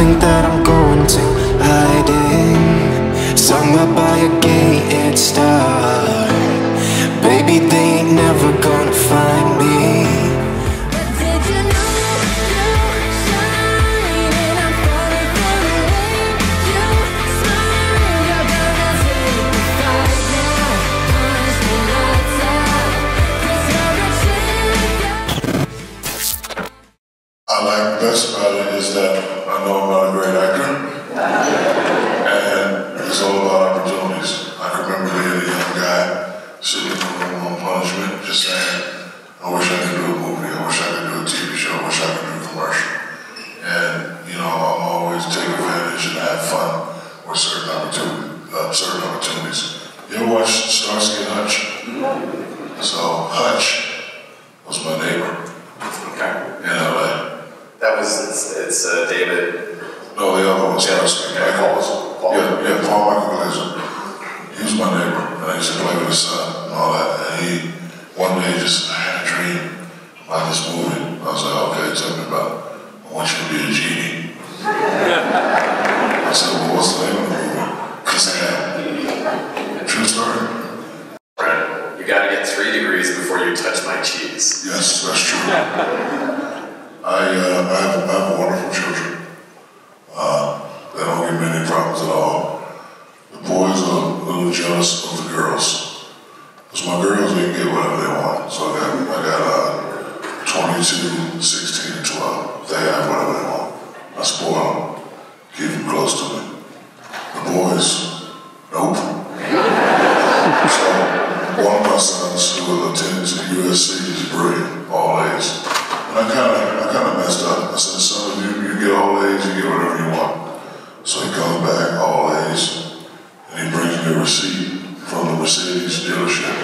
think that I'm going to hiding, somewhere by a gated star. Baby, they ain't never gonna find me. The best about it is that I know I'm not a great actor, and it's all about opportunities. I can remember being a young guy sitting in the room on punishment, just saying, I wish I could do a movie, I wish I could do a TV show, I wish I could do a commercial. And, you know, I'm always taking advantage and have fun with certain opportunities. You ever watch Starsky and Hutch? So, Hutch was my neighbor in LA. That was, it's David. No, the other one's Starsky. Paul. Yeah, Paul Michael Glazer. He was my neighbor, and I used to play with his son and all that. And he, one day, I had a dream about this movie. I was like, okay, tell me about it. I want you to be a genie. I said, well, what's the name of the movie? Kazam. True story. Right. You gotta get 3 degrees before you touch my cheese. Yes, that's true. I have wonderful children. They don't give me any problems at all. The boys are a little jealous of the girls. Because my girls, they can get whatever they want. So I got 22, 16, and 12. They have whatever they want. I spoil them, keep them close to me. The boys, nope. So one of my sons who attends USC is brilliant, all A's. And I kind of messed up. I said, son, you get all A's, you get whatever you want. So he comes back, all A's, and he brings me a receipt from the Mercedes dealership.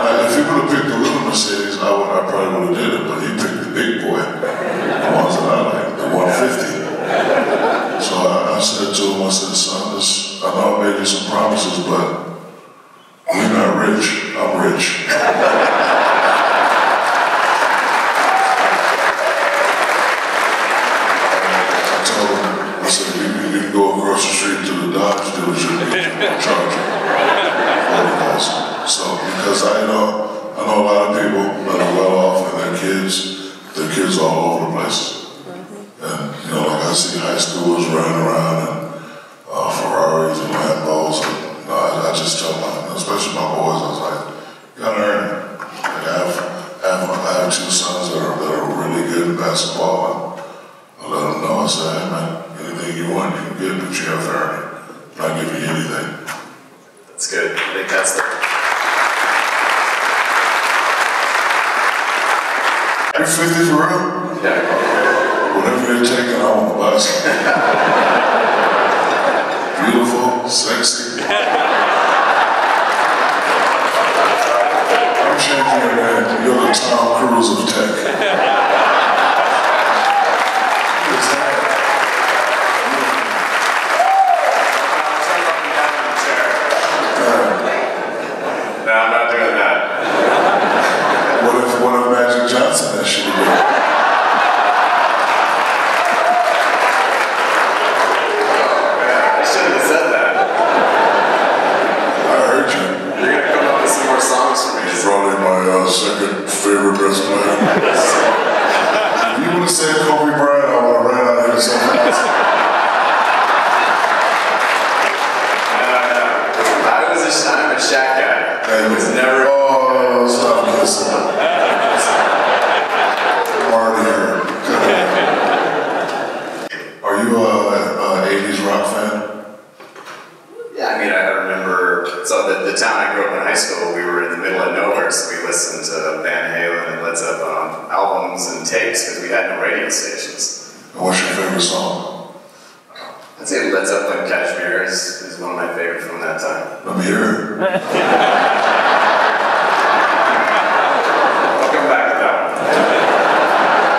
Now, if he would have picked the little Mercedes, I probably would have did it, but he picked the big boy, the ones that I like, the 150. So I said to him, I said, son, I know I made you some promises, but we're not rich, I'm rich. I said, you can go across the street to the Dodge dealership and charge you $40,000. So, because I know a lot of people that are well off and their kids all over the place. And, you know, like I see high schoolers running around in Ferraris and Lambos. And, I just tell especially my boys, I was like, you gotta earn it. Like I have 2 sons that are really good in basketball. And I let them know, I said, hey man, anything you want, you can get, but you have to earn it. I'm not giving you anything. That's good. I think that's the... You're 50 for real? Yeah. Whatever you're taking, I want to buy something. Beautiful, sexy. I'm changing your name. You're the Tom Cruise of tech. Johnson, that should be good. I shouldn't have said that. I heard you. You're going to come up with some more songs for me. He's probably my second favorite best player. If you would have said Kobe Bryant, I would have ran out of here something else. I'm a Shaq guy. Hey, it was never... Oh, stop listening. Are you an 80s rock fan? Yeah, I mean, I remember, so the town I grew up in high school, we were in the middle of nowhere, so we listened to Van Halen and Led Zeppelin on albums and tapes because we had no radio stations. And what's your favorite song? I'd say Led Zeppelin Kashmir is one of my favorites from that time. Let me hear it. I'll come back to that one.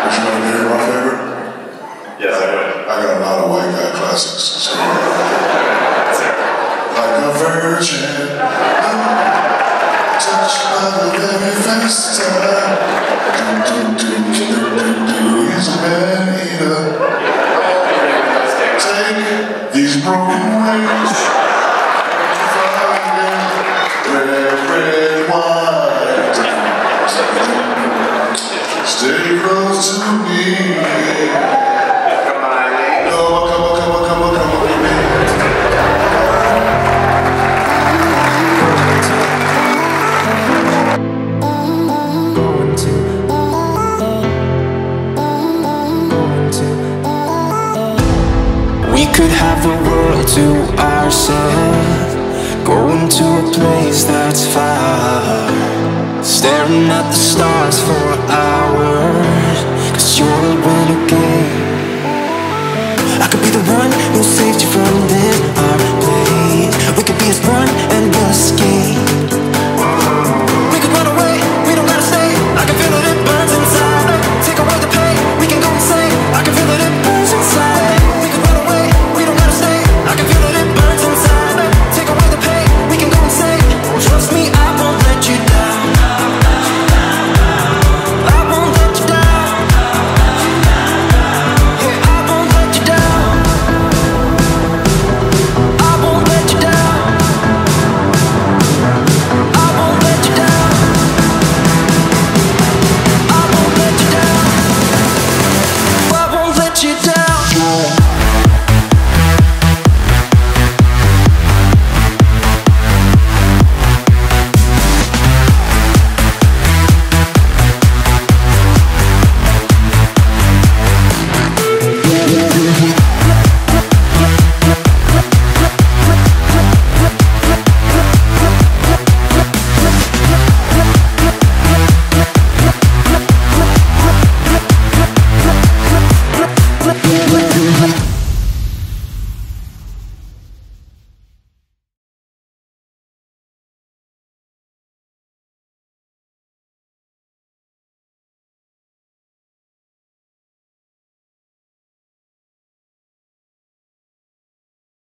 Would you want to hear my favorite? Yes, I would. I got a lot of white guy classics. So. Like a virgin, touched by the very first time. He's a man eater. looking at the stars for hours.